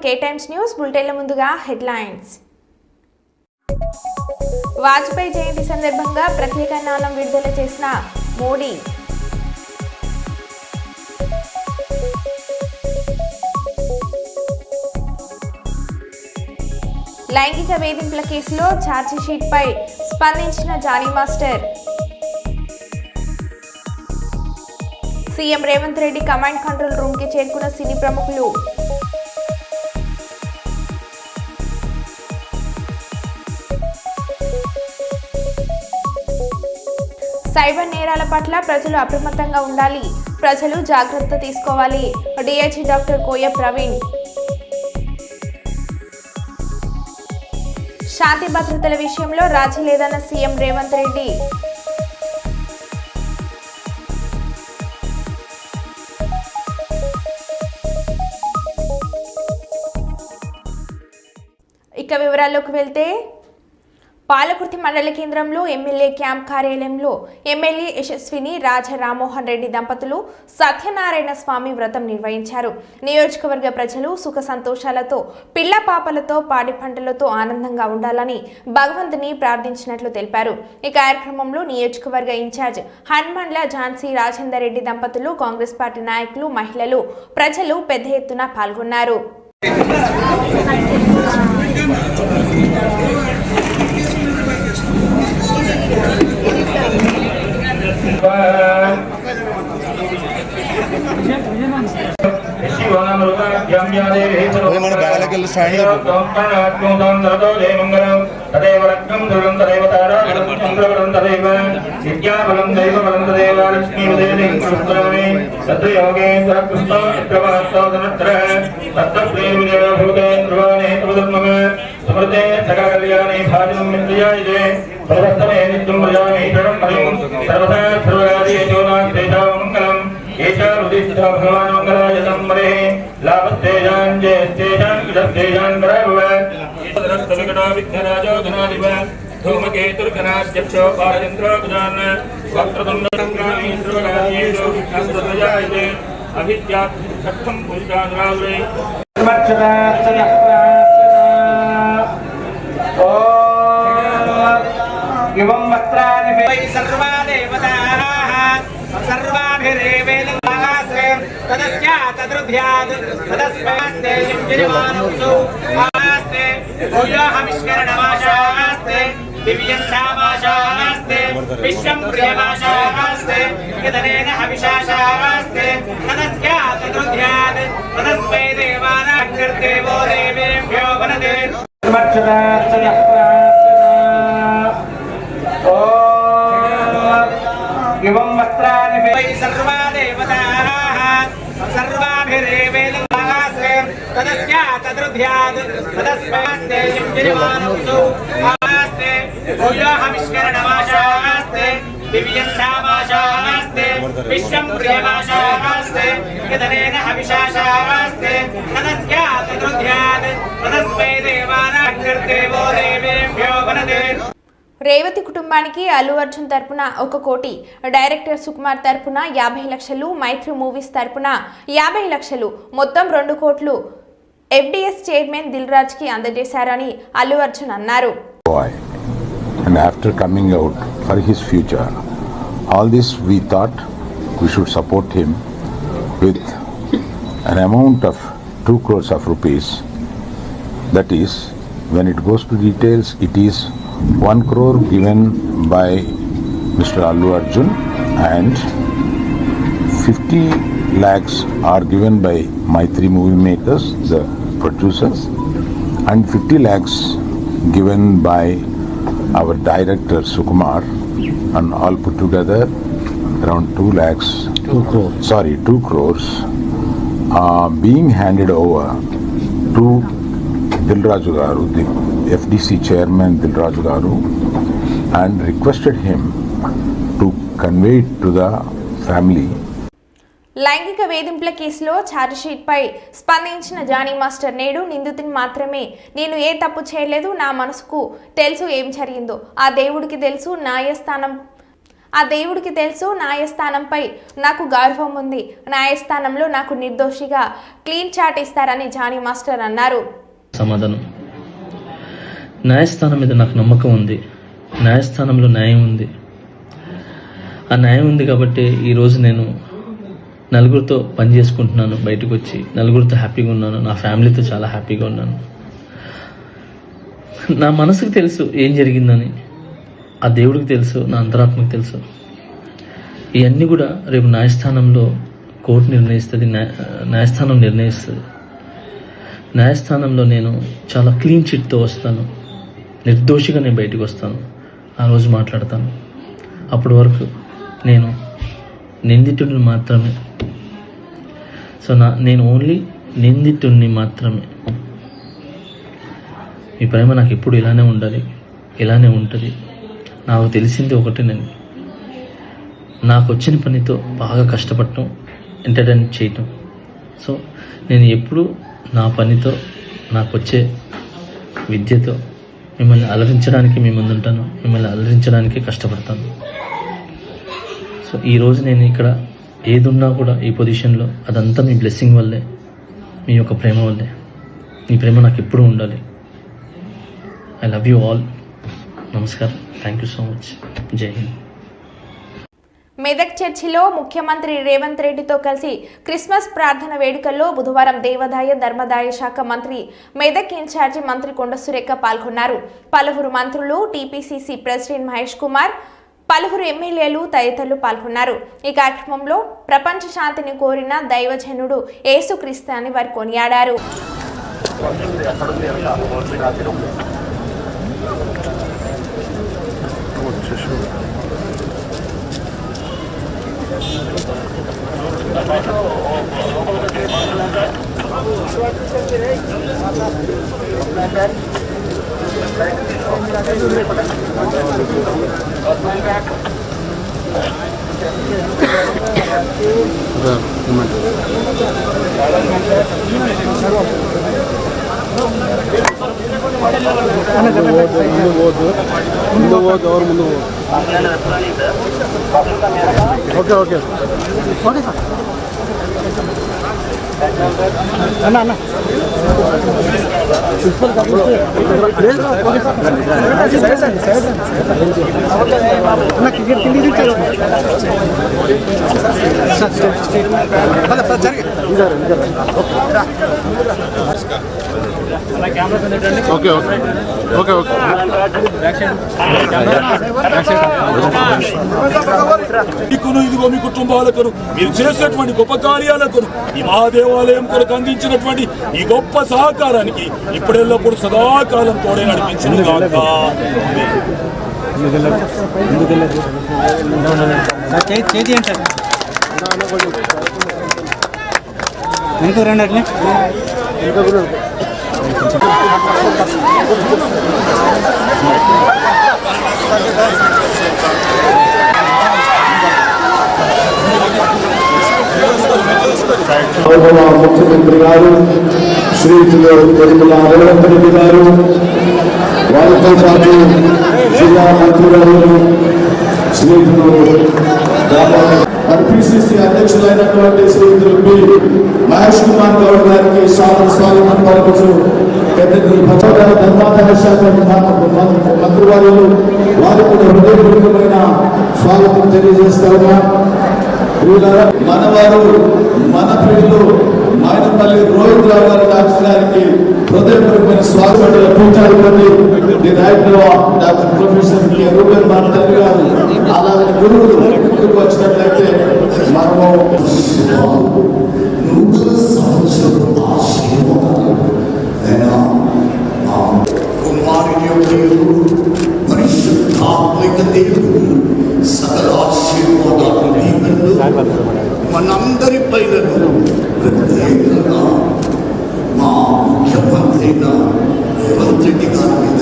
K Times News బులెటిన్ల ముందుగా headlines. Vajpayee జయంతి సందర్భంగా ప్రత్యేక నాణం విడుదల చేసిన మోడీ. లైంగిక వేధింపుల కేసులో ఛార్జిషీట్పై స్పందించిన Jani master. CM Revanth Reddy command control రూమ్కి చేరుకున్న సినీ ప్రముఖులు. సైబర్ నేరాల పట్ల ప్రజలు అప్రమత్తంగా ఉండాలి, ప్రజలు జాగ్రత్త తీసుకోవాలి. డిఐజీ డాక్టర్ కోయ ప్రవీణ్. శాంతి భద్రతల విషయంలో రాజీ లేదన్న సీఎం రేవంత్ రెడ్డి. ఇక వివరాల్లోకి వెళ్తే, పాలకుర్తి మండల కేంద్రంలో ఎమ్మెల్యే క్యాంప్ కార్యాలయంలో ఎమ్మెల్యే యశస్విని రాజా రామ్మోహన్ రెడ్డి దంపతులు సత్యనారాయణ స్వామి వ్రతం నిర్వహించారు. నియోజకవర్గ ప్రజలు సుఖ సంతోషాలతో పిల్ల పాపలతో పాడి పంటలతో ఆనందంగా ఉండాలని భగవంతుని ప్రార్థించినట్లు తెలిపారు. ఈ కార్యక్రమంలో నియోజకవర్గ ఇన్ఛార్జ్ హన్మండ్ల ఝాన్సీ రాజేందర్ రెడ్డి దంపతులు, కాంగ్రెస్ పార్టీ నాయకులు, మహిళలు, ప్రజలు పెద్ద ఎత్తున పాల్గొన్నారు. समृद्धे सका कल्याणे भाजनं मित्रयाये सर्वस्तमे नित्यं प्रजामे शरणं हरिं सर्वदा सर्वराजे जोनास्तेजा मङ्गलम् एषा रुदिष्टा भगवान् मङ्गलाय तन्मरे लाभस्तेजान् जयस्तेजान् विदस्तेजान् कराभव एतदरस्तविकटो विघ्नराजो धनाधिप धूमकेतुर्घनाध्यक्षो पारचन्द्रो गुजान् वक्रतुण्डसङ्ग्रामी सर्वकार्येषु विघ्नस्वजायते अभिद्यात्सत्थं पूजानुरावै एवं वस्त्राणि वै सर्वा देवताः सर्वाभिरेवेलमासे तदस्य तद्रुभ्याद् तदस्मास्ते यज्ञमानोऽसौ आस्ते भूयोऽहमिष्करणमाशास्ते दिव्यन्धामाशास्ते विश्वं प्रियमाशास्ते यदनेन हविषाशास्ते तदस्य तद्रुभ्याद् तदस्मै देवानाग्निर्देवो देवेभ्यो वनदे एवं वस्त्राणि वै सर्वा देवताः सर्वाभिरेवेलमासे तदस्य तद्रुभ्याद् तदस्मास्ते यज्ञमानोऽसौ आस्ते भूयोऽहमिष्करणमाशास्ते दिव्यन्धामाशास्ते विश्वं प्रियमाशास्ते यदनेन हविषाशास्ते तदस्य तद्रुभ्याद् तदस्मै देवानाग्निर्देवो देवेभ्यो वनदे. రేవతి కుటుంబానికి అల్లు అర్జున్ తరపున 1 కోటి, డైరెక్టర్ సుకుమార్ తరపున 50 లక్షలు, మైత్రి మూవీస్ తరపున 50 లక్షలు, మొత్తం 2 కోట్లు FDS చైర్మన్ దిల్ రాజ్ కి అందజేశారని అల్లు అర్జున్ అన్నారు. And after coming out for his future, all this we thought we should support him with an amount of 2 crores of rupees. That is, when it goes to details, it is 1 crore given by Mr. Allu Arjun and 50 lakhs are given by Maitri Movie Makers, the producers, and 50 lakhs given by our director Sukumar, and all put together around 2 lakhs. 2 crores being handed over to Dil Raju Garu, the FDC chairman Dil Raju Garu, and requested him to convey it to the family. లైంగిక వేధింపుల కేసులో ఛార్జిషీట్పై స్పందించిన Jani master నేడు నిందితుని మాత్రమే, నేను ఏ తప్పు చేయలేదు, నా మనసుకు తెలుసు ఏం జరిగిందో, ఆ దేవుడికి తెలుసు, న్యాయస్థానం ఆ దేవుడికి తెలుసు. న్యాయస్థానంపై నాకు గౌరవం ఉంది. న్యాయస్థానంలో నాకు నిర్దోషిగా క్లీన్ చాట్ ఇస్తారని జానీ మాస్టర్ అన్నారు. సమాధానం, న్యాయస్థానం మీద నాకు నమ్మకం ఉంది. న్యాయస్థానంలో న్యాయం ఉంది. ఆ న్యాయం ఉంది కాబట్టి ఈరోజు నేను నలుగురితో పని చేసుకుంటున్నాను. బయటకు వచ్చి నలుగురితో హ్యాపీగా ఉన్నాను. నా ఫ్యామిలీతో చాలా హ్యాపీగా ఉన్నాను. నా మనసుకు తెలుసు ఏం జరిగిందని. ఆ దేవుడికి తెలుసు, నా అంతరాత్మకు తెలుసు. ఇవన్నీ కూడా రేపు న్యాయస్థానంలో కోర్టు నిర్ణయిస్తుంది, న్యాయస్థానం నిర్ణయిస్తుంది. న్యాయస్థానంలో నేను చాలా క్లీన్ చిట్తో వస్తాను. నిర్దోషిగా నేను బయటకు వస్తాను. ఆ రోజు మాట్లాడతాను. అప్పటి వరకు నేను నిందితుడిని మాత్రమే. సో నేను ఓన్లీ నిందితుడిని మాత్రమే. మీ ప్రేమ నాకు ఎప్పుడు ఇలానే ఉండాలి, ఇలానే ఉంటుంది. నాకు తెలిసింది ఒకటి, నేను నాకు వచ్చిన పనితో బాగా కష్టపడటం, ఎంటర్టైన్ చేయటం. సో నేను ఎప్పుడు నా పనితో, నాకు వచ్చే విద్యతో మిమ్మల్ని అలరించడానికి మీ ముందుంటాను. మిమ్మల్ని అలరించడానికి కష్టపడతాను. సో ఈరోజు నేను ఇక్కడ ఏదున్నా కూడా ఈ పొజిషన్లో అదంతా మీ బ్లెస్సింగ్ వల్లే, మీ యొక్క ప్రేమ వల్లే. మీ ప్రేమ నాకు ఎప్పుడూ ఉండాలి. I love you all. నమస్కారం. Thank you so much. జై హింద్. మెదక్ చర్చిలో ముఖ్యమంత్రి రేవంత్ రెడ్డితో కలిసి క్రిస్మస్ ప్రార్థన వేడుకల్లో బుధవారం దేవాదాయ ధర్మదాయ శాఖ మంత్రి మెదక్ ఇన్ఛార్జి మంత్రి కొండ సురేఖ పాల్గొన్నారు. పలువురు మంత్రులు, టీపీసీసీ ప్రెసిడెంట్ మహేష్ కుమార్, పలువురు ఎమ్మెల్యేలు తదితరులు పాల్గొన్నారు. ఈ కార్యక్రమంలో ప్రపంచ శాంతిని కోరిన దైవజనుడు యేసుక్రీస్తు అని వారు కొనియాడారు. Okay okay okay sir. అన్న అన్న ఓకే ఓకే ఓకే మీకును ఇదిగో మీ కుటుంబాలకు మీరు చేసినటువంటి గొప్ప కార్యాలకు ఈ మహాదేవాలయం కొరకు అందించినటువంటి ఈ గొప్ప సహకారానికి ఇప్పుడెల్లప్పుడు సదాకాలం తోడే నడిపించును గాక. ఇంకో రండి అట్లే ముఖ్యమంత్రి గారు శ్రీ రేవంత్ రెడ్డి గారు, వారితో పాటు జిల్లా మంత్రులు, శ్రీయులు పిసిసి అధ్యక్షులైనటువంటి శ్రీయులు పి మహేష్ కుమార్ గౌడ్ గారికి స్వాగతం పలుకుతూ ధర్మాదాయ శాఖ మంత్రివర్యులు వారికి కూడా హృదయపూర్వకమైన స్వాగతం తెలియజేస్తా ఉన్నా. మనవారు మన పిల్లలు మైనపల్లి రోహిత్ రావు గారి డాక్టర్ గారికి హృదయపూర్వకమైన స్వాగతం. పీఠాధిపతి director doctor professor K Reuben మాట్లాడి గారు, అలాగే గురువులు ముందుకు వచ్చినట్లయితే మనము పరిశుద్ధాత్మిక దేవుడు సకల ఆశీర్వాదాలు దీవెనలు మనందరి పైన ప్రత్యేకంగా మా ముఖ్యమంత్రి రేవంత్ రెడ్డి గారి మీద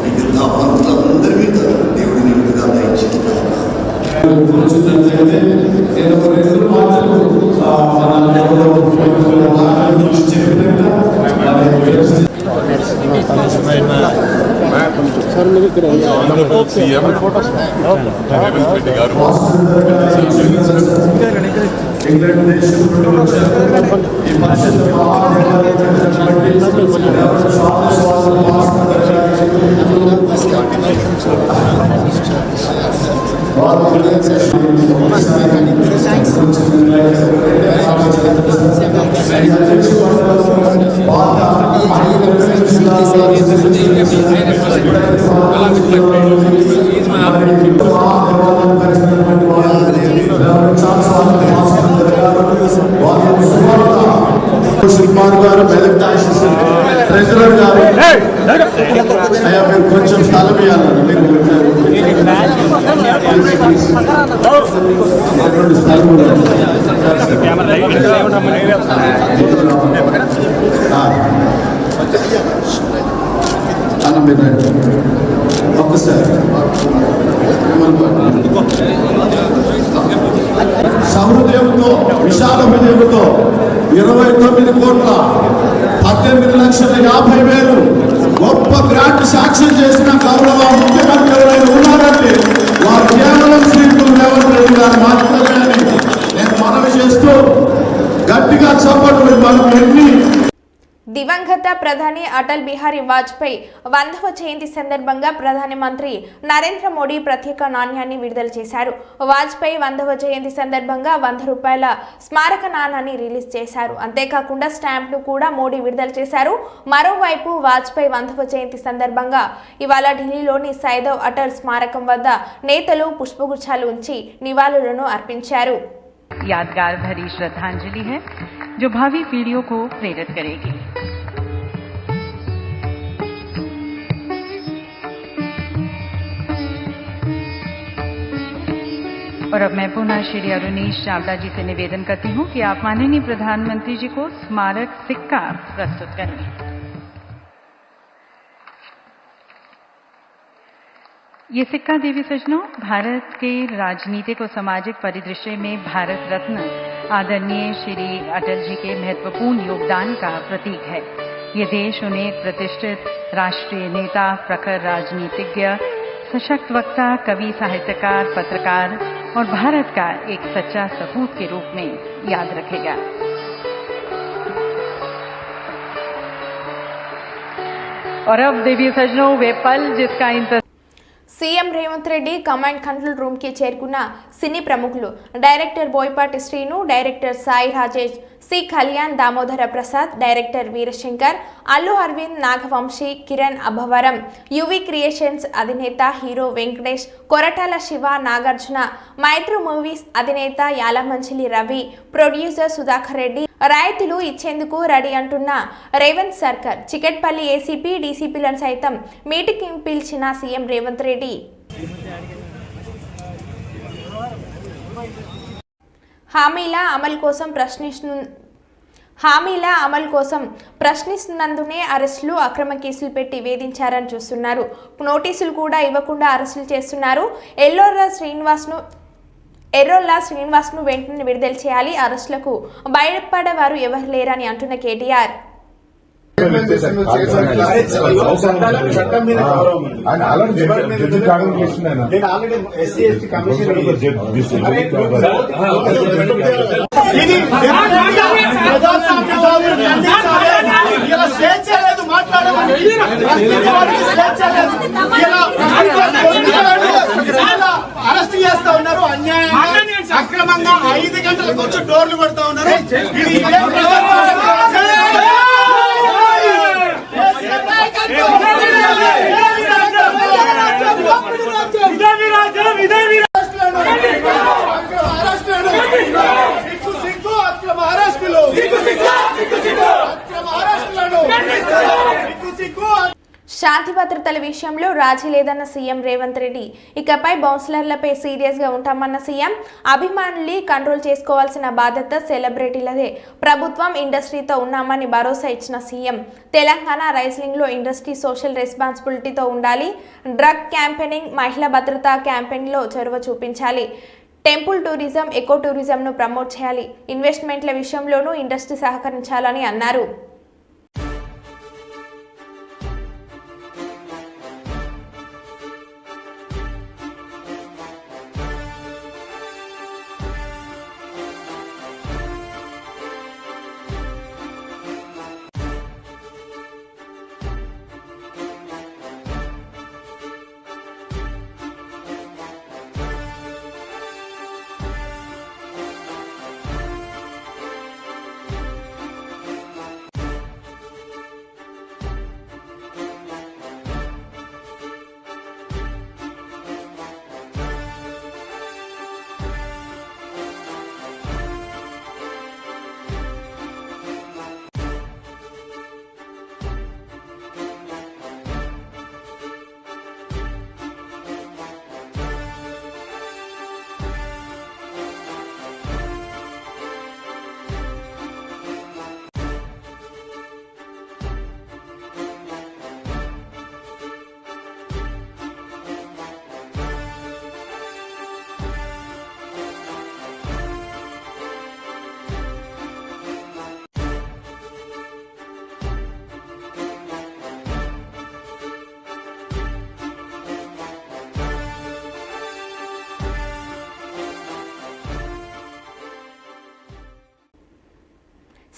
మిగతా మంత్రులందరి మీద దేవుడి నిండుగా దయచేస్తాను. నేను ఒక 2 మాటలు మన సార్ మీరు ఇక్కడ సుకుమార్ గారు మెదక్ ట్రెజరర్ గారు అయ్యా మీరు కొంచెం స్థలం ఇవ్వాలండి అన్న మీరు ఒక్కసారి సహృదయంతో విశాల హృదయంతో 29,18,50,000 గొప్ప గ్రాంట్ సాక్ష్యం చేసిన గౌరవ ముఖ్యమంత్రి ఎవరైనా ఉన్నారంటే వారు కేవలం శ్రీకులు రేవంత్ రెడ్డి గారు మాత్రమే అని నేను మనవి చేస్తూ గట్టిగా చప్పట్లు మనం ఎన్ని దివంగత ప్రధాని అటల్ బిహారీ వాజ్పేయి 100వ జయంతి సందర్భంగా ప్రధానమంత్రి నరేంద్ర మోడీ ప్రత్యేక నాణ్యాన్ని విడుదల చేశారు. వాజ్పేయి 100వ జయంతి సందర్భంగా 100 రూపాయల స్మారక నాణాన్ని రిలీజ్ చేశారు. అంతేకాకుండా స్టాంప్ను కూడా మోడీ విడుదల చేశారు. మరోవైపు వాజ్పేయి 100వ జయంతి సందర్భంగా ఇవాళ ఢిల్లీలోని సైదవ్ అటల్ స్మారకం వద్ద నేతలు పుష్పగుచ్చాలు ఉంచి నివాళులను అర్పించారు. यादगार भरी श्रद्धांजलि है जो भावी पीढ़ियों को प्रेरित करेगी. और अब मैं पुनः श्री अरुणेश चावला जी से निवेदन करती हूं कि आप माननीय प्रधानमंत्री जी को स्मारक सिक्का प्रस्तुत करें. ये सिक्का देवी सज्जनों भारत के राजनीतिक और सामाजिक परिदृश्य में भारत रत्न आदरणीय श्री अटल जी के महत्वपूर्ण योगदान का प्रतीक है. ये देश उन्हें एक प्रतिष्ठित राष्ट्रीय नेता, प्रखर राजनीतिज्ञ, सशक्त वक्ता, कवि, साहित्यकार, पत्रकार और भारत का एक सच्चा सपूत के रूप में याद रखेगा. और अब देवी सज्जनों वे पल जिसका इंतजार CM Revanth Reddy command control room కి చేరుకున్న సినీ ప్రముఖులు director Boyapati Srinu, director Sai Rajesh, C Kalyan, Damodara Prasad, director Veerashankar, Allu Aravind, Nagavamsi, Kiran Abbavaram, UV Creations అధినేత హీరో వెంకటేష్, కొరటాల శివ, నాగార్జున, మైత్రు మూవీస్ అధినేత యాలమంచిలి రవి, ప్రొడ్యూసర్ సుధాకర్ రెడ్డి రాయితీలు ఇచ్చేందుకు రెడీ అంటున్న రేవంత్ సర్కార్, చికెట్పల్లి ఏసీపీ, డీసీపీలను సైతం మీటింగ్కి పిలిచిన సీఎం రేవంత్ రెడ్డి హామీల అమలు కోసం ప్రశ్నిస్తున్నందునే అరెస్టులు, అక్రమ కేసులు పెట్టి వేధించారని చూస్తున్నారు. నోటీసులు కూడా ఇవ్వకుండా అరెస్టులు చేస్తున్నారు. ఎర్రోల్లా శ్రీనివాస్ను వెంటనే విడుదల చేయాలి. అరెస్టులకు భయపడేవారు ఎవరు లేరని అంటున్న కేటీఆర్. అరెస్ట్ చేస్తా ఉన్నారు, అన్యాయంగా అక్రమంగా 5 గంటలకు వచ్చి డోర్లు కొడతా ఉన్నారు. శాంతి భద్రతల విషయంలో రాజీ లేదన్న సీఎం రేవంత్ రెడ్డి. ఇకపై బౌన్సలర్లపై సీరియస్ గా ఉంటామన్న సీఎం. అభిమానుల్ని కంట్రోల్ చేసుకోవాల్సిన బాధ్యత సెలబ్రిటీలదే. ప్రభుత్వం ఇండస్ట్రీతో ఉన్నామని భరోసా ఇచ్చిన సీఎం. తెలంగాణ రైజింగ్ లో ఇండస్ట్రీ సోషల్ రెస్పాన్సిబిలిటీతో ఉండాలి. డ్రగ్ క్యాంపెయినింగ్, మహిళా భద్రతా క్యాంపెయిన్ లో చొరవ చూపించాలి. టెంపుల్ టూరిజం, ఎకో టూరిజంను ప్రమోట్ చేయాలి. ఇన్వెస్ట్మెంట్ల విషయంలోనూ ఇండస్ట్రీ సహకరించాలని అన్నారు.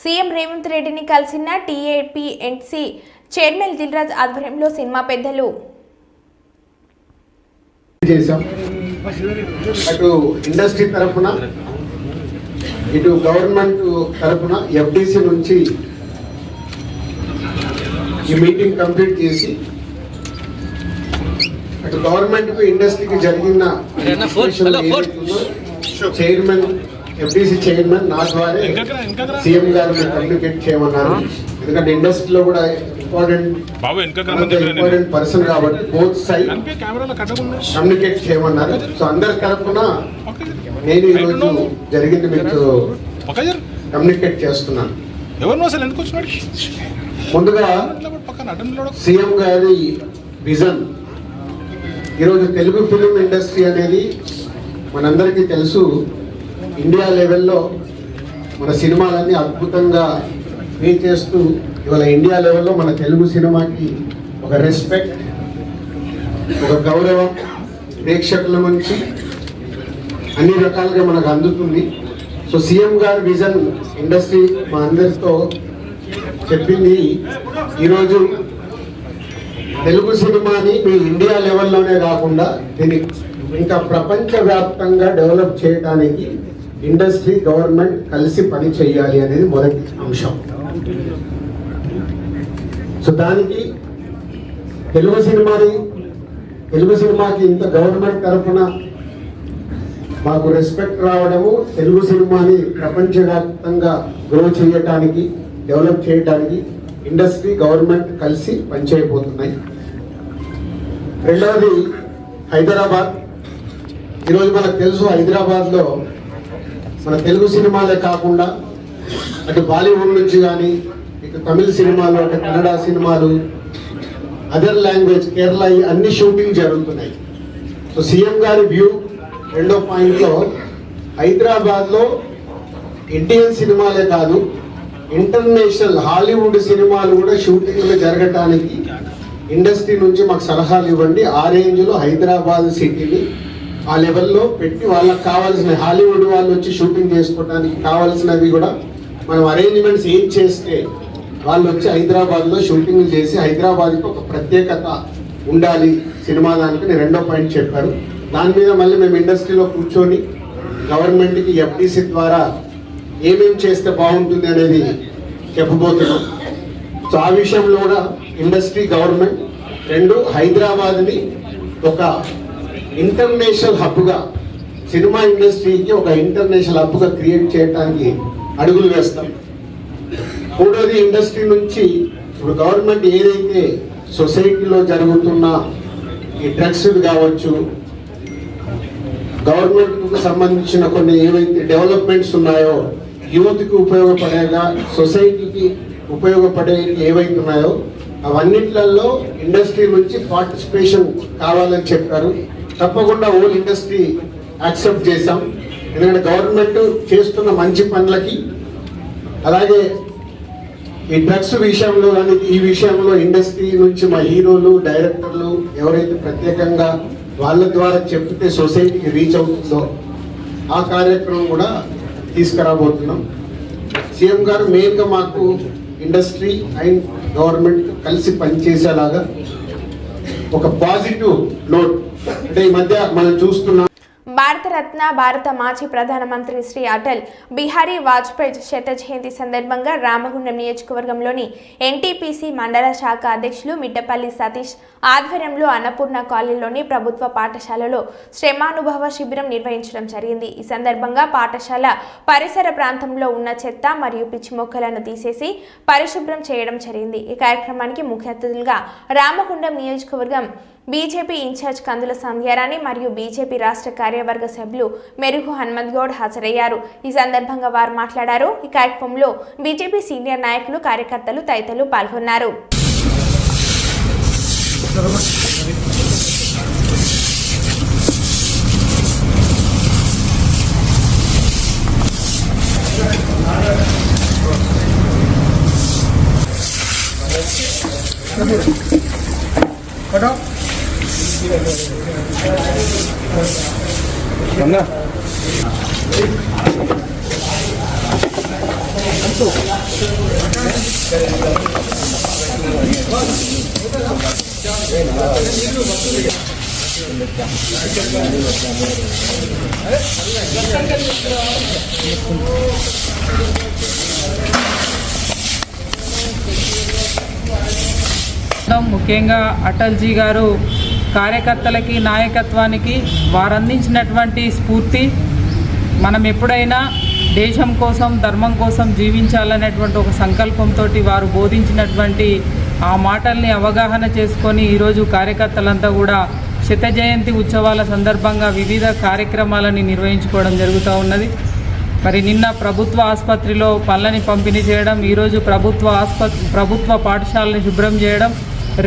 సీఎం రేవంత్ రెడ్డిని కలిసిన టీఏపీఎన్సీ చైర్మన్ దిల్రాజ్ ఆధ్వర్యంలో సినిమా పెద్దలు చేశాం. అటు ఇండస్ట్రీ తరఫున ఇటు గవర్నమెంట్ తరఫున ఎఫ్డిసి నుంచి ఈ మీటింగ్ కంప్లీట్ చేసి అటు గవర్నమెంట్ కు ఇండస్ట్రీకి జరిగిన చైర్మన్ ఎఫ్డిసి చైర్మన్ నా ద్వారా సీఎం గారు కమ్యూనికేట్ చేయమన్నారు. ఎందుకంటే ఇండస్ట్రీలో కూడా ఇంపార్టెంట్ పర్సన్ కాబట్టి బోత్ సైడ్ కమ్యూనికేట్ చేయమన్నారు. సో అందరి తరఫున నేను ఈరోజు జరిగింది మీకు కమ్యూనికేట్ చేస్తున్నాను. ముందుగా సీఎం గారి విజన్. ఈరోజు తెలుగు ఫిలిం ఇండస్ట్రీ అనేది మనందరికీ తెలుసు, ఇండియా లెవెల్లో మన సినిమాలన్నీ అద్భుతంగా పే చేస్తూ ఇవాళ ఇండియా లెవెల్లో మన తెలుగు సినిమాకి ఒక రెస్పెక్ట్, ఒక గౌరవం ప్రేక్షకుల నుంచి అన్ని రకాలుగా మనకు అందుతుంది. సో సీఎం గారి విజన్ ఇండస్ట్రీ మా అందరితో చెప్పింది, ఈరోజు తెలుగు సినిమాని మీ ఇండియా లెవెల్లోనే కాకుండా దీన్ని ఇంకా ప్రపంచవ్యాప్తంగా డెవలప్ చేయడానికి ఇండస్ట్రీ గవర్నమెంట్ కలిసి పని చేయాలి అనేది మొదటి అంశం. సో దానికి తెలుగు సినిమాకి ఇంత గవర్నమెంట్ తరఫున మాకు రెస్పెక్ట్ రావడము, తెలుగు సినిమాని ప్రపంచవ్యాప్తంగా గ్రో చేయటానికి, డెవలప్ చేయడానికి ఇండస్ట్రీ గవర్నమెంట్ కలిసి పనిచేయబోతున్నాయి. రెండవది హైదరాబాద్. ఈరోజు మనకు తెలుసు, హైదరాబాద్లో మన తెలుగు సినిమాలే కాకుండా అటు బాలీవుడ్ నుంచి కానీ, ఇటు తమిళ సినిమాలు, అటు కన్నడ సినిమాలు, అదర్ లాంగ్వేజ్, కేరళ, అన్ని షూటింగ్ జరుగుతున్నాయి. సో సీఎం గారి వ్యూ రెండో పాయింట్లో హైదరాబాద్లో ఇండియన్ సినిమాలే కాదు, ఇంటర్నేషనల్ హాలీవుడ్ సినిమాలు కూడా షూటింగ్లు జరగటానికి ఇండస్ట్రీ నుంచి మాకు సలహాలు ఇవ్వండి. ఆ రేంజ్లో హైదరాబాద్ సిటీని ఆ లెవెల్లో పెట్టి వాళ్ళకి కావాల్సిన హాలీవుడ్ వాళ్ళు వచ్చి షూటింగ్ చేసుకోవడానికి కావాల్సినవి కూడా మనం అరేంజ్మెంట్స్ ఏం చేస్తే వాళ్ళు వచ్చి హైదరాబాద్లో షూటింగ్లు చేసి హైదరాబాద్కి ఒక ప్రత్యేకత ఉండాలి సినిమా దానికి నేను రెండో పాయింట్ చెప్పారు. దాని మీద మళ్ళీ మేము ఇండస్ట్రీలో కూర్చొని గవర్నమెంట్కి ఎఫ్డిసి ద్వారా ఏమేమి చేస్తే బాగుంటుంది అనేది చెప్పబోతున్నాం. సో ఆ విషయంలో కూడా ఇండస్ట్రీ గవర్నమెంట్ రెండు హైదరాబాద్ని ఒక ఇంటర్నేషనల్ హబ్గా, సినిమా ఇండస్ట్రీకి ఒక ఇంటర్నేషనల్ హబ్గా క్రియేట్ చేయడానికి అడుగులు వేస్తాం. మూడోది ఇండస్ట్రీ నుంచి ఇప్పుడు గవర్నమెంట్ ఏదైతే సొసైటీలో జరుగుతున్న ఈ డ్రగ్స్ కావచ్చు, గవర్నమెంట్కు సంబంధించిన కొన్ని ఏవైతే డెవలప్మెంట్స్ ఉన్నాయో, యూత్కి ఉపయోగపడేగా, సొసైటీకి ఉపయోగపడే ఏవైతే ఉన్నాయో అవన్నిట్లలో ఇండస్ట్రీ నుంచి పార్టిసిపేషన్ కావాలని చెప్పారు. తప్పకుండా ఓల్ ఇండస్ట్రీ యాక్సెప్ట్ చేశాం. ఎందుకంటే గవర్నమెంట్ చేస్తున్న మంచి పనులకి, అలాగే ఈ డ్రగ్స్ విషయంలో కానీ ఈ విషయంలో ఇండస్ట్రీ నుంచి మా హీరోలు, డైరెక్టర్లు ఎవరైతే ప్రత్యేకంగా వాళ్ళ ద్వారా చెప్తే సొసైటీకి రీచ్ అవుతుందో ఆ కార్యక్రమం కూడా తీసుకురాబోతున్నాం. సీఎం గారు మెయిన్గా మాకు ఇండస్ట్రీ అండ్ గవర్నమెంట్ కలిసి పనిచేసేలాగా ఒక పాజిటివ్ నోట్, అంటే ఈ మధ్య మనం చూస్తున్నాం భారతరత్న భారత మాజీ ప్రధానమంత్రి శ్రీ అటల్ బిహారీ వాజ్పేయి శత జయంతి సందర్భంగా రామగుండం నియోజకవర్గంలోని ఎన్టీపీసీ మండల శాఖ అధ్యక్షులు మిట్టపల్లి సతీష్ ఆధ్వర్యంలో అన్నపూర్ణ కాలనీలోని ప్రభుత్వ పాఠశాలలో శ్రమానుభవ శిబిరం నిర్వహించడం జరిగింది. ఈ సందర్భంగా పాఠశాల పరిసర ప్రాంతంలో ఉన్న చెత్త మరియు పిచ్చి మొక్కలను తీసేసి పరిశుభ్రం చేయడం జరిగింది. ఈ కార్యక్రమానికి ముఖ్య అతిథులుగా రామగుండం నియోజకవర్గం బీజేపీ ఇన్ఛార్జ్ కందుల సంధ్యారాణి మరియు బీజేపీ రాష్ట్ర కార్యవర్గ సభ్యులు మెరుగు హనుమంత్ గౌడ్ హాజరయ్యారు. ఈ సందర్భంగా వారు మాట్లాడారు. ఈ కార్యక్రమంలో బీజేపీ సీనియర్ నాయకులు, కార్యకర్తలు తదితరులు పాల్గొన్నారు. ముఖ్యంగా అటల్జీ గారు కార్యకర్తలకి నాయకత్వానికి వారు అందించినటువంటి స్ఫూర్తి, మనం ఎప్పుడైనా దేశం కోసం ధర్మం కోసం జీవించాలనేటువంటి ఒక సంకల్పంతో వారు బోధించినటువంటి ఆ మాటల్ని అవగాహన చేసుకొని ఈరోజు కార్యకర్తలంతా కూడా శత జయంతి ఉత్సవాల సందర్భంగా వివిధ కార్యక్రమాలని నిర్వహించుకోవడం జరుగుతూ ఉన్నది. మరి నిన్న ప్రభుత్వ ఆసుపత్రిలో పళ్ళని పంపిణీ చేయడం, ఈరోజు ప్రభుత్వ పాఠశాలని శుభ్రం చేయడం,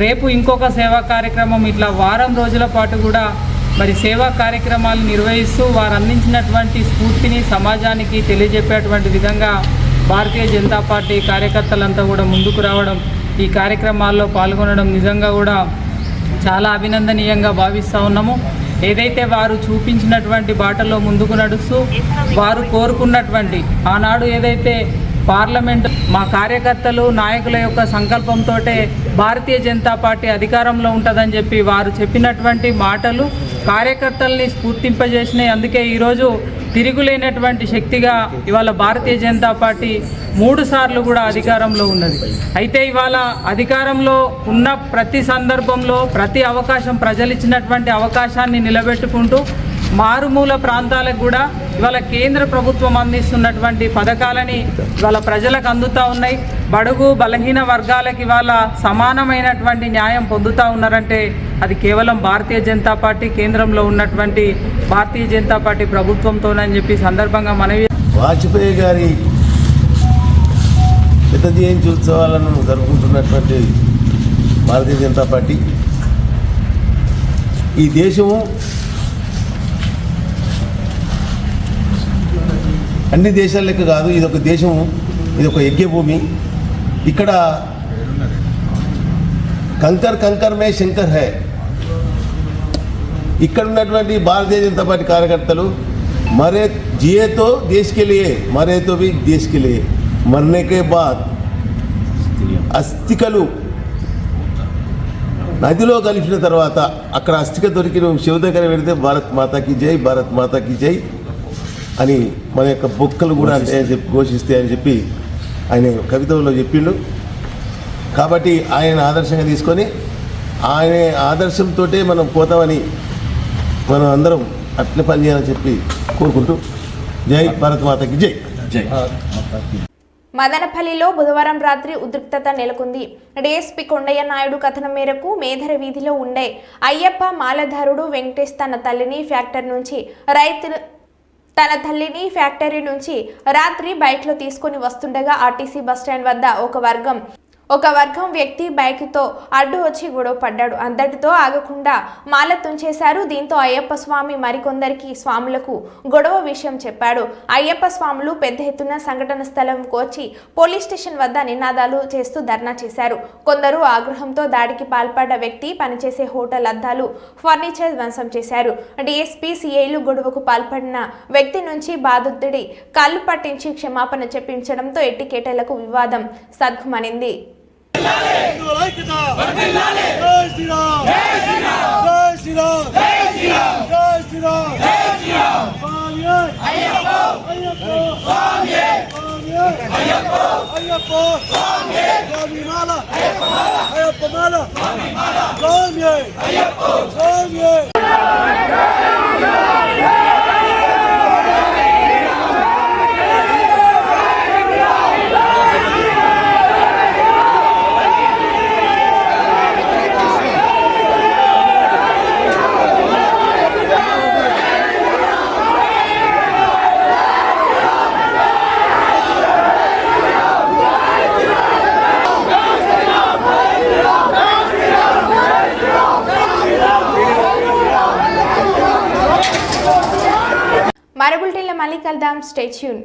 రేపు ఇంకొక సేవా కార్యక్రమం, ఇట్లా వారం రోజుల పాటు కూడా మరి సేవా కార్యక్రమాలు నిర్వహిస్తూ వారు అందించినటువంటి స్ఫూర్తిని సమాజానికి తెలియజెప్పేటువంటి విధంగా భారతీయ జనతా పార్టీ కార్యకర్తలంతా కూడా ముందుకు రావడం, ఈ కార్యక్రమాల్లో పాల్గొనడం నిజంగా కూడా చాలా అభినందనీయంగా భావిస్తూ ఉన్నాము. ఏదైతే వారు చూపించినటువంటి బాటలో ముందుకు నడుస్తూ వారు కోరుకున్నటువంటి ఆనాడు ఏదైతే పార్లమెంట్ మా కార్యకర్తలు నాయకుల యొక్క సంకల్పంతో భారతీయ జనతా పార్టీ అధికారంలో ఉంటుందని చెప్పి వారు చెప్పినటువంటి మాటలు కార్యకర్తల్ని స్ఫూర్తింపజేసినాయి. అందుకే ఈరోజు తిరుగులేనటువంటి శక్తిగా ఇవాళ భారతీయ జనతా పార్టీ 3 సార్లు కూడా అధికారంలో ఉన్నది. అయితే ఇవాళ అధికారంలో ఉన్న ప్రతి సందర్భంలో ప్రతి అవకాశం, ప్రజలు ఇచ్చినటువంటి అవకాశాన్ని నిలబెట్టుకుంటూ మారుమూల ప్రాంతాలకు కూడా ఇవాళ కేంద్ర ప్రభుత్వం అందిస్తున్నటువంటి పథకాలని ఇవాళ ప్రజలకు అందుతూ ఉన్నాయి. బడుగు బలహీన వర్గాలకు ఇవాళ సమానమైనటువంటి న్యాయం పొందుతూ ఉన్నారంటే అది కేవలం భారతీయ జనతా పార్టీ కేంద్రంలో ఉన్నటువంటి భారతీయ జనతా పార్టీ ప్రభుత్వంతోనని చెప్పి సందర్భంగా మనవి. వాజ్పేయి గారి శత జయంతి ఉత్సవాలను జరుపుకుంటున్నటువంటి భారతీయ జనతా పార్టీ ఈ దేశము అన్ని దేశాల లెక్క కాదు, ఇదొక దేశము, ఇదొక యజ్ఞభూమి. ఇక్కడ కంకర్ కంకర్ మే శంకర్ హై. ఇక్కడ ఉన్నటువంటి భారతీయ జనతా పార్టీ కార్యకర్తలు మరే జియే తో దేశ్ కే లియే, మరే తో భీ దేశ్ కే లియే, మర్నే కే బాద్ అస్థికలు నదిలో కలిపిన తర్వాత అక్కడ అస్థిక దొరికిన శివ దగ్గర పెడితే భారత్ మాతాకి జై, భారత్ మాతాకి జై అని మన యొక్క బొక్కలు కూడా అంటే ఘోషిస్తే అని చెప్పి ఆయన కవితలో చెప్పిండు. కాబట్టి ఆయన ఆదర్శంగా తీసుకొని ఆయన ఆదర్శంతో మనం పోతామని మనం అందరం అట్లే పనిచేయాలని చెప్పి కోరుకుంటూ జై భారత్ మాతకి జై. జై. మదనపల్లిలో బుధవారం రాత్రి ఉద్రిక్తత నెలకొంది. డీఎస్పీ కొండయ్య నాయుడు కథనం మేరకు మేధర వీధిలో ఉండే అయ్యప్ప మాలధారుడు వెంకటేష్ తన తల్లిని ఫ్యాక్టరీ నుంచి రాత్రి బైక్లో తీసుకొని వస్తుండగా ఆర్టీసీ బస్టాండ్ వద్ద ఒక వర్గం వ్యక్తి బైక్తో అడ్డు వచ్చి గొడవ పడ్డాడు. అంతటితో ఆగకుండా మాల తుంచేశారు. దీంతో అయ్యప్ప స్వామి మరికొందరికి స్వాములకు గొడవ విషయం చెప్పాడు. అయ్యప్ప స్వాములు పెద్ద ఎత్తున సంఘటన స్థలంకు వచ్చి పోలీస్ స్టేషన్ వద్ద నినాదాలు చేస్తూ ధర్నా చేశారు. కొందరు ఆగ్రహంతో దాడికి పాల్పడ్డ వ్యక్తి పనిచేసే హోటల్ అద్దాలు, ఫర్నిచర్ ధ్వంసం చేశారు. డీఎస్పీ సిఐలు గొడవకు పాల్పడిన వ్యక్తి నుంచి బాధితుడి కళ్ళు పట్టించి క్షమాపణ చెప్పించడంతో ఎట్టికేటలకు వివాదం సద్గుమనింది. మరో బులెటిన్లో మళ్ళీ కలుద్దాం. Stay tune.